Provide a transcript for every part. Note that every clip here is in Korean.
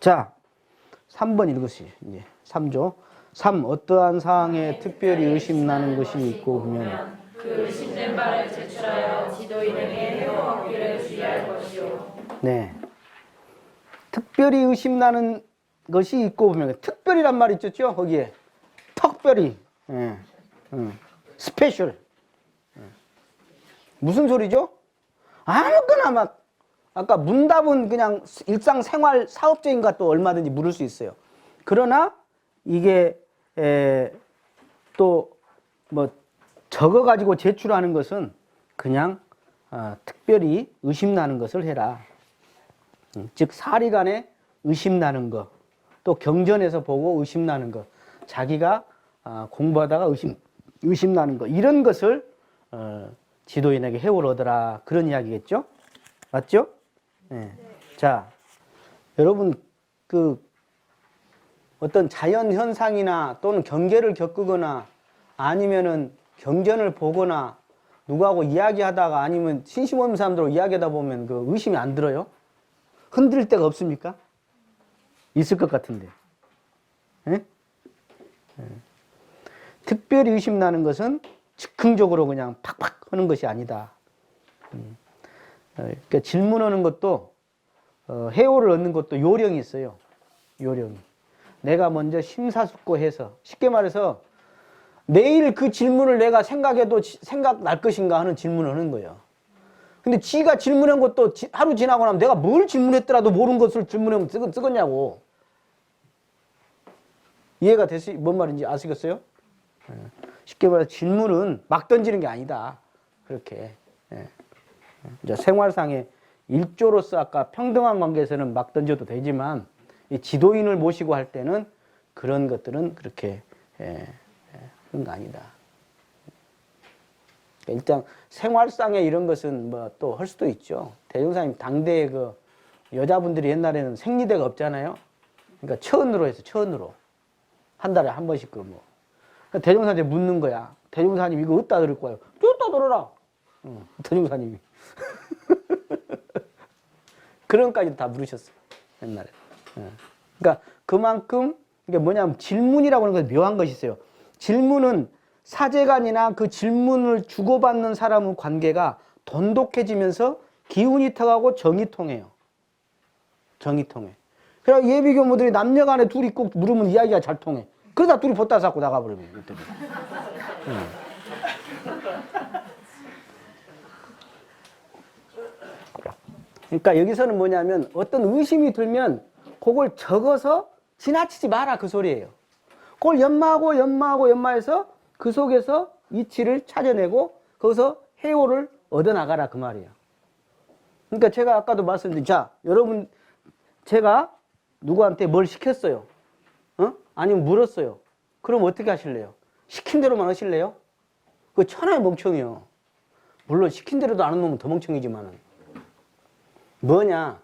자, 3번 읽으세요. 이제 3조. 3. 어떠한 사항에 특별히 의심나는 것이 있고 보면 그 의심된 바를 제출하여 지도인에게 해고하기를 주의할 것이요. 네. 특별히 의심나는 것이 있고 보면 특별이란 말이 있었죠? 거기에 특별히 스페셜. 무슨 소리죠? 아무거나 막 아까 문답은 그냥 일상생활 사업적인 것도 얼마든지 물을 수 있어요. 그러나 이게 또 뭐 적어가지고 제출하는 것은 그냥 특별히 의심나는 것을 해라. 즉 사리간에 의심나는 것, 또 경전에서 보고 의심나는 것, 자기가 공부하다가 의심나는 것, 이런 것을 지도인에게 해오를 얻어라, 그런 이야기겠죠? 맞죠? 네. 자, 여러분 그 어떤 자연 현상이나 또는 경계를 겪거나 아니면은 경전을 보거나 누구하고 이야기하다가 아니면 신심 없는 사람들하고 이야기하다 보면 그 의심이 안 들어요? 흔들릴 데가 없습니까? 있을 것 같은데. 예? 특별히 의심나는 것은 즉흥적으로 그냥 팍팍 하는 것이 아니다. 그러니까 질문하는 것도 해오를 얻는 것도 요령이 있어요. 요령이. 내가 먼저 심사숙고해서, 쉽게 말해서 내일 그 질문을 내가 생각해도 생각날 것인가 하는 질문을 하는 거예요. 근데 지가 질문한 것도 하루 지나고 나면 내가 뭘 질문했더라도 모르는 것을 질문하면 쓰겠냐고. 이해가 뭔 말인지 아시겠어요? 쉽게 말해서 질문은 막 던지는 게 아니다. 그렇게. 이제 생활상의 일조로서 아까 평등한 관계에서는 막 던져도 되지만 이 지도인을 모시고 할 때는 그런 것들은 그렇게 그런 거 아니다. 일단 생활상의 이런 것은 뭐 또 할 수도 있죠. 대종사님 당대에 그 여자분들이 옛날에는 생리대가 없잖아요. 그러니까 천으로 해서 천으로 한 달에 한 번씩 그 뭐 대종사한테 묻는 거야. 대종사님 이거 어디다 들을 거예요? 어디다 들어라. 대종사님이 그런까지 다 물으셨어요 옛날에. 그러니까 그만큼 이게 뭐냐면 질문이라고 하는 건 묘한 것이 있어요. 질문은 사제간이나 그 질문을 주고받는 사람의 관계가 돈독해지면서 기운이 터가고 정이 통해요. 정이 통해. 그래서 예비교무들이 남녀간에 둘이 꼭 물으면 이야기가 잘 통해. 그러다 둘이 보따 잡고 나가버리면. 그러니까 여기서는 뭐냐면 어떤 의심이 들면 그걸 적어서 지나치지 마라, 그 소리예요. 그걸 연마해서 그 속에서 이치를 찾아내고 거기서 해오를 얻어나가라, 그 말이에요. 그러니까 제가 아까도 말씀드린, 자, 여러분, 제가 누구한테 뭘 시켰어요? 아니면 물었어요. 그럼 어떻게 하실래요? 시킨 대로만 하실래요? 그거 천하의 멍청이요. 물론 시킨 대로도 안 하면 더 멍청이지만은. 뭐냐?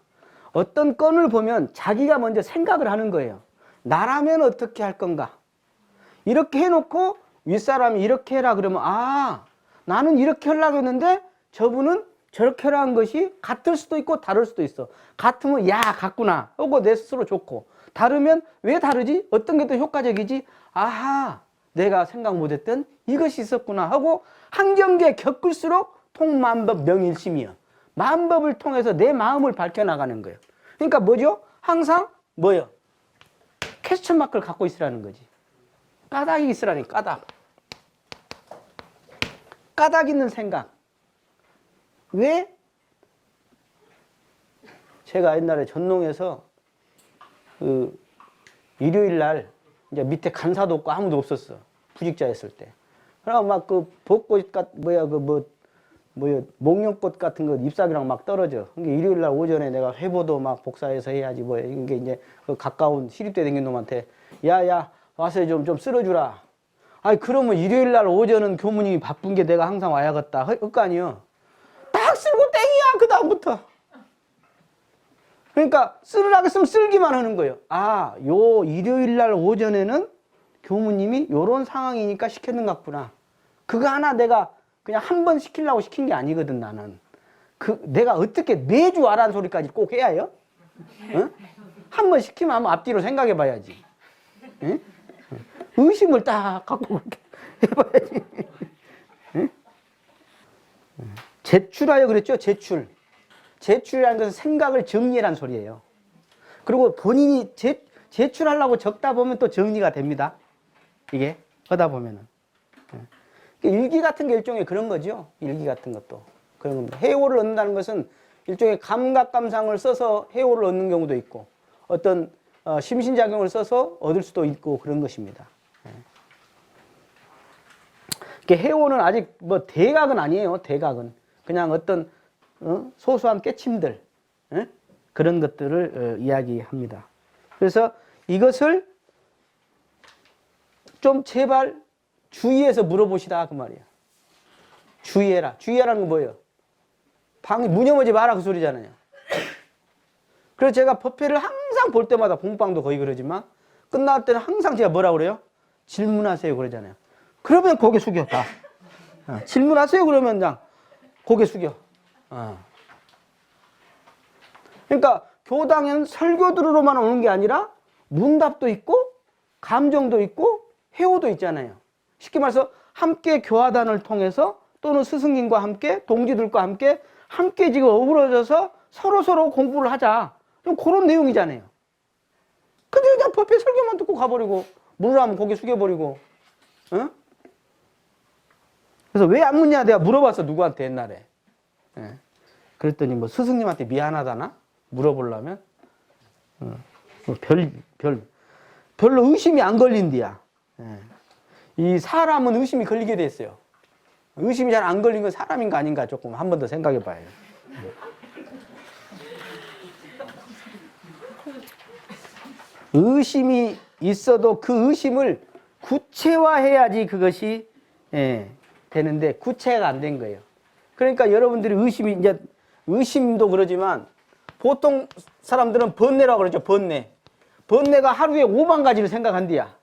어떤 건을 보면 자기가 먼저 생각을 하는 거예요. 나라면 어떻게 할 건가? 이렇게 해놓고 윗사람이 이렇게 해라 그러면 나는 이렇게 하려고 했는데 저분은 저렇게 하라는 것이 같을 수도 있고 다를 수도 있어. 같으면 야 같구나 하고 내 스스로 좋고, 다르면 왜 다르지? 어떤 게 더 효과적이지? 내가 생각 못했던 이것이 있었구나 하고 한 경계 겪을수록 통만법 명일심이요. 만법을 통해서 내 마음을 밝혀나가는 거예요. 그러니까 뭐죠? 항상 뭐요? 퀘스천 마크를 갖고 있으라는 거지. 까닭이 있으라니, 까닭. 까닭 있는 생각. 왜? 제가 옛날에 전농에서 그 일요일 날 이제 밑에 간사도 없고 아무도 없었어. 부직자였을 때. 그러고 막 그 벚꽃 목련꽃 같은 거 잎사귀랑 막 떨어져. 그러니까 일요일 날 오전에 내가 회보도 막 복사해서 해야지 뭐 이게 이제 그 가까운 시립대 댕긴 놈한테 야야 와서 좀 쓸어주라. 아니 그러면 일요일 날 오전은 교무님이 바쁜 게 내가 항상 와야겠다 할 거 아니에요. 딱 쓸고 땡이야 그 다음부터. 그러니까 쓰라고 했으면 쓸기만 하는 거예요. 요 일요일 날 오전에는 교무님이 요런 상황이니까 시켰는 것 같구나. 그거 하나 내가 그냥 한 번 시키려고 시킨 게 아니거든, 나는. 내가 어떻게 매주 와라는 소리까지 꼭 해야 해요? 한 번 시키면 한번 앞뒤로 생각해 봐야지. 예? 의심을 딱 갖고 그렇게 해봐야지. 예? 제출하여 그랬죠? 제출. 제출이라는 것은 생각을 정리란 소리예요. 그리고 본인이 제출하려고 적다 보면 또 정리가 됩니다. 이게 하다 보면은. 일기 같은 게 일종의 그런 거죠. 일기 같은 것도 그런 겁니다. 해오를 얻는다는 것은 일종의 감각 감상을 써서 해오를 얻는 경우도 있고 어떤 심신작용을 써서 얻을 수도 있고 그런 것입니다. 해오는 아직 뭐 대각은 아니에요. 대각은 그냥 어떤 소소한 깨침들 그런 것들을 이야기합니다. 그래서 이것을 좀 제발 주의해서 물어보시라 그 말이야. 주의해라. 주의하라는 건 뭐예요? 무념하지 마라 그 소리잖아요. 그래서 제가 법회를 항상 볼 때마다 공방도 거의 그러지만 끝날 때는 항상 제가 뭐라고 그래요? 질문하세요 그러잖아요. 그러면 고개 숙여 다. 질문하세요 그러면 그냥 고개 숙여. 그러니까 교당에는 설교 들으러만 오는 게 아니라 문답도 있고 감정도 있고 해오도 있잖아요. 쉽게 말해서 함께 교화단을 통해서 또는 스승님과 함께 동지들과 함께 지금 어우러져서 서로 공부를 하자. 좀 그런 내용이잖아요. 근데 그냥 법회 설교만 듣고 가버리고 물으라면 고개 숙여버리고 그래서 왜 안 묻냐 내가 물어봤어 누구한테 옛날에. 그랬더니 뭐 스승님한테 미안하다나 물어보려면 별로 의심이 안 걸린디야. 이 사람은 의심이 걸리게 돼 있어요. 의심이 잘 안 걸린 건 사람인가 아닌가 조금 한 번 더 생각해 봐요. 의심이 있어도 그 의심을 구체화해야지 그것이 되는데 구체가 안 된 거예요. 그러니까 여러분들이 의심도 그러지만 보통 사람들은 번뇌라고 그러죠. 번뇌가 하루에 5만 가지를 생각한디야.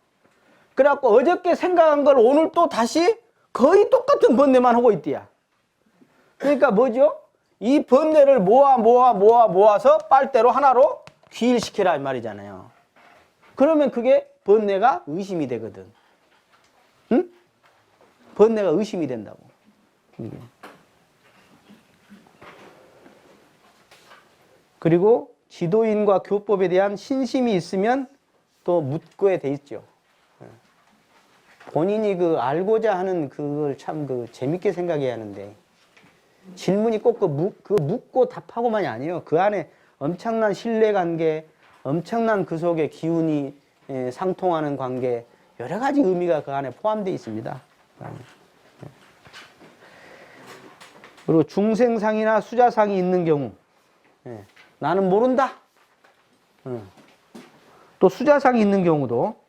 그래갖고 어저께 생각한 걸 오늘 또 다시 거의 똑같은 번뇌만 하고 있디야. 그러니까 뭐죠? 이 번뇌를 모아서 빨대로 하나로 귀일시키라 이 말이잖아요. 그러면 그게 번뇌가 의심이 되거든. 응? 번뇌가 의심이 된다고. 그리고 지도인과 교법에 대한 신심이 있으면 또 묻고에 돼 있죠. 본인이 알고자 하는 그걸 참 재밌게 생각해야 하는데 질문이 꼭 그거 묻고 답하고만이 아니에요. 그 안에 엄청난 신뢰관계, 엄청난 그 속에 기운이 상통하는 관계, 여러 가지 의미가 그 안에 포함되어 있습니다. 그리고 중생상이나 수자상이 있는 경우 나는 모른다. 또 수자상이 있는 경우도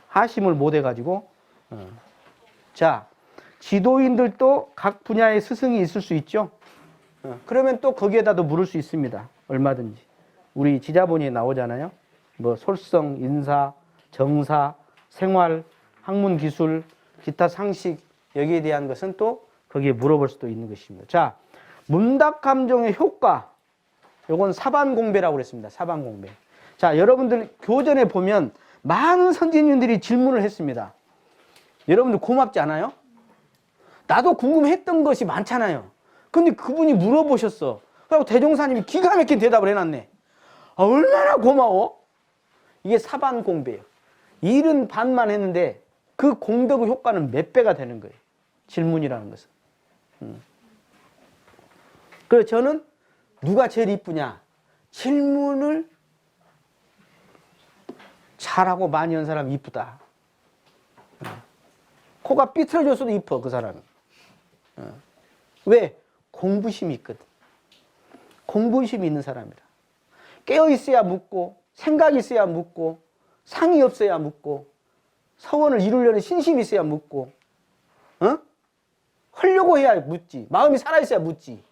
하심을 못 해가지고 자 지도인들도 각 분야의 스승이 있을 수 있죠. 그러면 또 거기에다도 물을 수 있습니다. 얼마든지. 우리 지자본에 나오잖아요. 뭐 솔성, 인사, 정사, 생활, 학문, 기술, 기타 상식 여기에 대한 것은 또 거기에 물어볼 수도 있는 것입니다. 자, 문답 감정의 효과. 요건 사반공배라고 그랬습니다. 사반공배. 자, 여러분들 교전에 보면 많은 선진님들이 질문을 했습니다. 여러분들 고맙지 않아요? 나도 궁금했던 것이 많잖아요. 근데 그분이 물어보셨어. 그리고 대종사님이 기가 막힌 대답을 해놨네. 얼마나 고마워? 이게 사반공배예요. 일은 반만 했는데 그 공덕의 효과는 몇 배가 되는 거예요. 질문이라는 것은. 그래서 저는 누가 제일 이쁘냐? 질문을 잘하고 많이 한 사람이 이쁘다. 코가 삐뚤어졌어도 이뻐 그 사람이. 왜? 공부심이 있거든. 공부심이 있는 사람이라. 깨어있어야 묻고 생각이 있어야 묻고 상이 없어야 묻고 서원을 이루려는 신심이 있어야 묻고 하려고 해야 묻지. 마음이 살아있어야 묻지.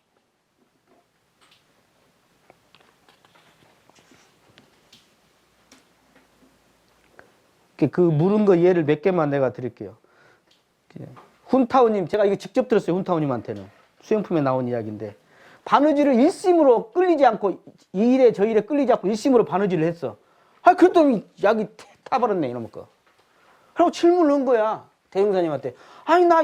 그 물은 거 예를 몇 개만 내가 드릴게요. 훈타오님, 제가 이거 직접 들었어요. 훈타오님한테는. 수행품에 나온 이야기인데 바느질을 일심으로 끌리지 않고 이 일에 저 일에 끌리지 않고 일심으로 바느질을 했어. 아, 그랬더니 약이 타버렸네 이놈의 거. 그리고 질문을 한 거야 대종사님한테. 아니 나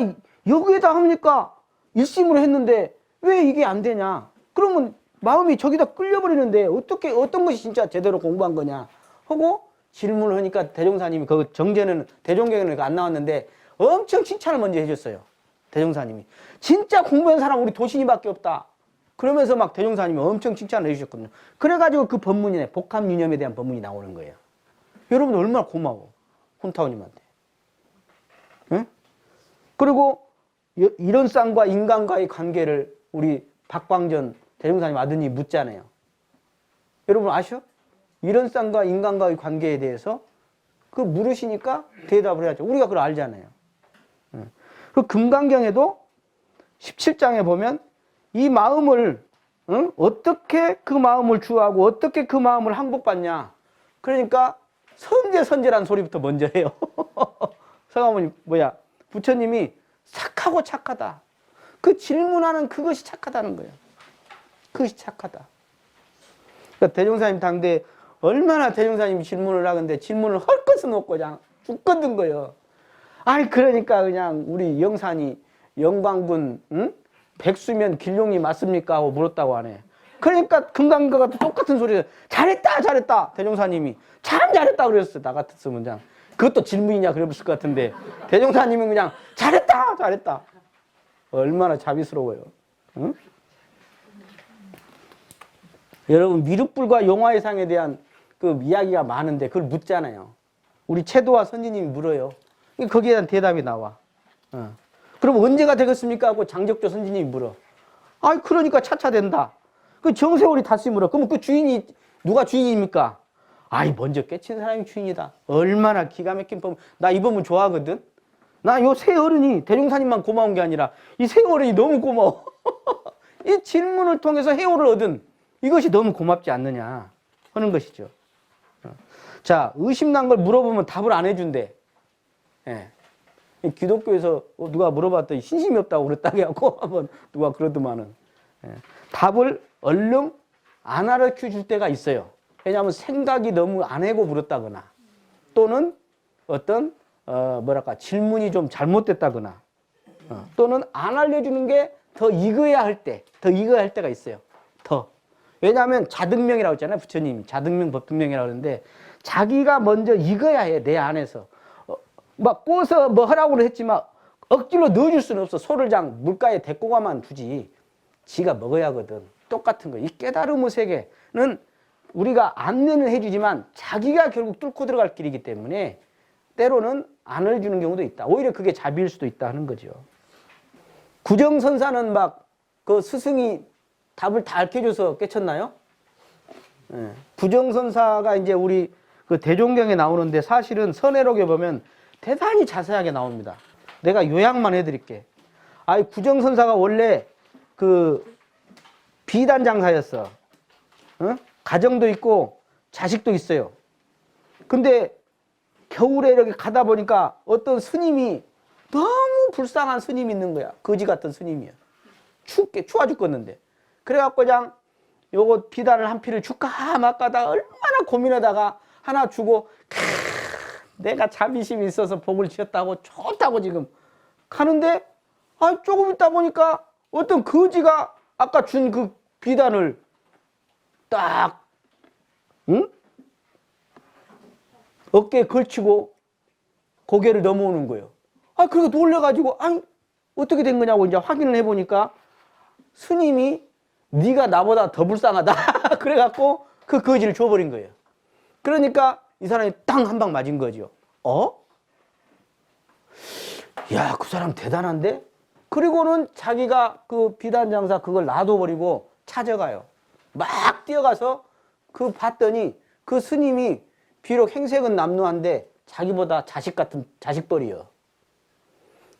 여기에다 합니까? 일심으로 했는데 왜 이게 안 되냐? 그러면 마음이 저기다 끌려버리는데 어떻게 어떤 것이 진짜 제대로 공부한 거냐? 하고 질문을 하니까 대종사님이 그 정제는 대종경에는 안 나왔는데 엄청 칭찬을 먼저 해줬어요. 대종사님이 진짜 공부한 사람 우리 도신이밖에 없다. 그러면서 막 대종사님이 엄청 칭찬을 해주셨거든요. 그래가지고 그 법문이네 복합유념에 대한 법문이 나오는 거예요. 여러분 얼마나 고마워 혼타오님한테. 응? 그리고 이런 쌍과 인간과의 관계를 우리 박광전 대종사님 아드님이 묻잖아요. 여러분 아셔? 이런 쌍과 인간과의 관계에 대해서 그 물으시니까 대답을 해야죠. 우리가 그걸 알잖아요. 그 금강경에도 17장에 보면 이 마음을 어떻게 그 마음을 주하고 어떻게 그 마음을 항복받냐. 그러니까 선제선제란 소리부터 먼저 해요. 성화모님 부처님이 착하고 착하다. 그 질문하는 그것이 착하다는 거예요. 그것이 착하다. 그러니까 대종사님 당대에 얼마나 대종사님이 질문을 하는데 질문을 할 것은 없고 그냥 죽거든 거예요. 아니 그러니까 그냥 우리 영산이 영광군 백수면 길룡이 맞습니까? 하고 물었다고 하네. 그러니까 금강경과 똑같은 소리를 잘했다 잘했다 대종사님이 참 잘했다 그랬어. 나 같았으면 그냥 그것도 질문이냐 그랬을 것 같은데 대종사님은 그냥 잘했다 잘했다. 얼마나 자비스러워요. 응? 여러분 미륵불과 용화의상에 대한 그 이야기가 많은데 그걸 묻잖아요. 우리 채도와 선지님이 물어요. 거기에 대한 대답이 나와. 그럼 언제가 되겠습니까? 하고 장적조 선지님이 물어. 아, 그러니까 차차 된다. 그 정세월이 다시 물어. 그럼 그 주인이 누가 주인입니까? 아이 먼저 깨친 사람이 주인이다. 얼마나 기가 막힌 법문. 나 이 법문 좋아하거든. 나 요 세 어른이 대종사님만 고마운 게 아니라 이 세 어른이 너무 고마워. 이 질문을 통해서 해오를 얻은 이것이 너무 고맙지 않느냐 하는 것이죠. 자, 의심난 걸 물어보면 답을 안 해준대. 예. 기독교에서 누가 물어봤더니 신심이 없다고 그랬다고 하고 한번 누가 그러더만은 답을 얼른 안 알려줘 줄 때가 있어요. 왜냐하면 생각이 너무 안 해고 물었다거나 또는 어떤 질문이 좀 잘못됐다거나 또는 안 알려주는 게 더 익어야 할 때가 있어요. 더. 왜냐하면 자등명이라고 했잖아요. 부처님이 자등명 법등명이라고 하는데 자기가 먼저 익어야 해. 내 안에서. 막 꼬서 뭐 하라고 했지만 억지로 넣어줄 수는 없어. 소를 장 물가에 데리고 가만 두지. 지가 먹어야 하거든. 똑같은 거. 이 깨달음의 세계는 우리가 안내는 해주지만 자기가 결국 뚫고 들어갈 길이기 때문에 때로는 안을 주는 경우도 있다. 오히려 그게 자비일 수도 있다 하는 거죠. 구정선사는 막 그 스승이 답을 다 알려줘서 깨쳤나요? 예. 구정선사가 이제 우리 그 대종경에 나오는데 사실은 선해록에 보면 대단히 자세하게 나옵니다. 내가 요약만 해드릴게. 구정선사가 원래 그 비단 장사였어. 가정도 있고 자식도 있어요. 근데 겨울에 이렇게 가다 보니까 어떤 스님이 너무 불쌍한 스님이 있는 거야. 거지 같은 스님이야. 추워 죽겠는데. 그래갖고 그냥 요거 비단을 한 피를 줄까 말까다 얼마나 고민하다가 하나 주고 내가 자비심이 있어서 복을 지었다고 좋다고 지금 가는데 조금 있다 보니까 어떤 거지가 아까 준 그 비단을 딱 어깨에 걸치고 고개를 넘어오는 거예요. 그래서 놀래가지고 어떻게 된 거냐고 이제 확인을 해보니까 스님이 네가 나보다 더 불쌍하다. 그래갖고 그 거지를 줘버린 거예요. 그러니까 이 사람이 땅 한 방 맞은 거죠. 야, 그 사람 대단한데? 그리고는 자기가 그 비단 장사 그걸 놔둬버리고 찾아가요. 막 뛰어가서 그 봤더니 그 스님이 비록 행색은 남루한데 자기보다 자식 같은 자식벌이요.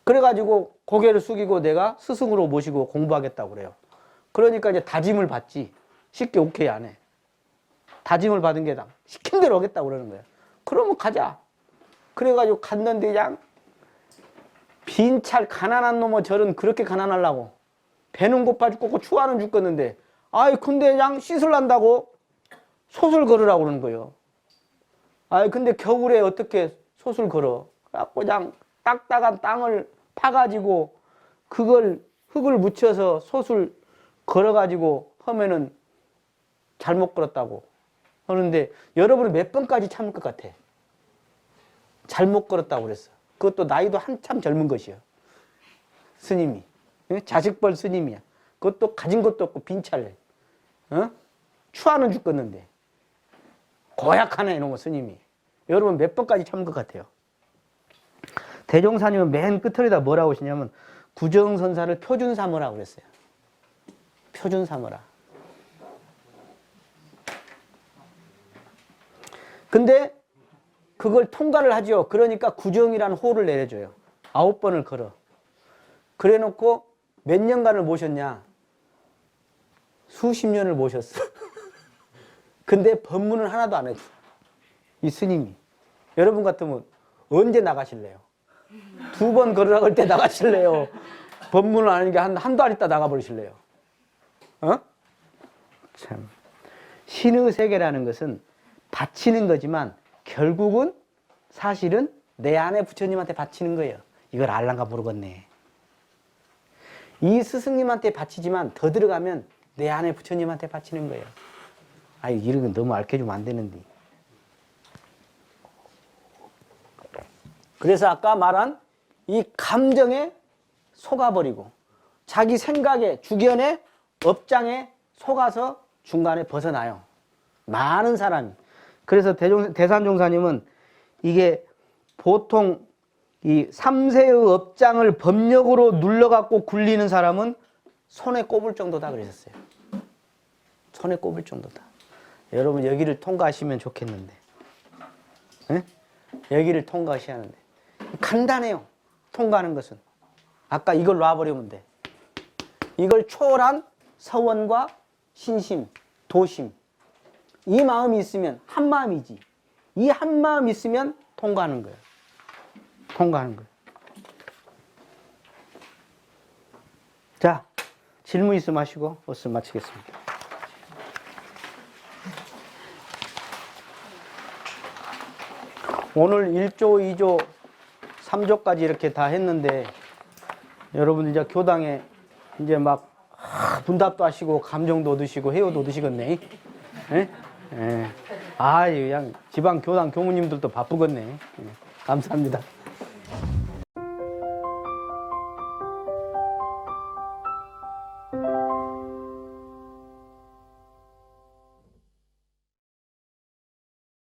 그래가지고 고개를 숙이고 내가 스승으로 모시고 공부하겠다고 그래요. 그러니까 이제 다짐을 받지. 쉽게 오케이 안 해. 다짐을 받은 게 시킨 대로 하겠다고 그러는 거예요. 그러면 가자. 그래가지고 갔는데 그냥 빈찰 가난한 놈의 절은 그렇게 가난하려고 배는 고파 죽겠고 추워는 죽겠는데 아이 근데 그냥 씻을란다고 솥을 걸으라고 그러는 거예요. 아이 근데 겨울에 어떻게 솥을 걸어? 그래갖고 그냥 딱딱한 땅을 파가지고 그걸 흙을 묻혀서 솥을 걸어가지고 하면은 잘못 걸었다고 하는데 여러분은 몇 번까지 참을 것 같아? 잘못 걸었다고 그랬어. 그것도 나이도 한참 젊은 것이요. 스님이. 자식벌 스님이야. 그것도 가진 것도 없고 빈찰래. 추하는 죽겠는데. 고약하네 이놈의 스님이. 여러분 몇 번까지 참을 것 같아요? 대종사님은 맨 끝을에다 뭐라고 하시냐면 구정선사를 표준 삼으라고 그랬어요. 표준 삼으라. 근데 그걸 통과를 하죠. 그러니까 구정이라는 호를 내려줘요. 9번을 걸어. 그래 놓고 몇 년간을 모셨냐? 수십 년을 모셨어. 근데 법문을 하나도 안 해줘. 이 스님이. 여러분 같으면 언제 나가실래요? 2번 걸으라고 할 때 나가실래요? 법문을 안 하니까 한 달 있다 나가버리실래요? 참. 신의 세계라는 것은 바치는 거지만 결국은 사실은 내 안에 부처님한테 바치는 거예요. 이걸 알란가 모르겠네. 이 스승님한테 바치지만 더 들어가면 내 안에 부처님한테 바치는 거예요. 아, 이런 건 너무 알려주면 안 되는데. 그래서 아까 말한 이 감정에 속아버리고 자기 생각에 주견에 업장에 속아서 중간에 벗어나요. 많은 사람이. 그래서 대산종사님은 이게 보통 이 3세의 업장을 법력으로 눌러갖고 굴리는 사람은 손에 꼽을 정도다 그러셨어요. 손에 꼽을 정도다. 여러분 여기를 통과하시면 좋겠는데. 네? 여기를 통과하셔야 하는데. 간단해요. 통과하는 것은. 아까 이걸 놔버리면 돼. 이걸 초월한 서원과 신심, 도심. 이 마음이 있으면 한 마음이지. 이 한 마음 있으면 통과하는 거예요. 통과하는 거예요. 자, 질문 있으면 하시고 없으면 마치겠습니다. 오늘 1조, 2조, 3조까지 이렇게 다 했는데 여러분 이제 교당에 이제 막 분답도 하시고 감정도 얻으시고 회의도 얻으시겠네. 예? 예. 아, 그냥 지방 교당 교무님들도 바쁘겠네. 예. 감사합니다.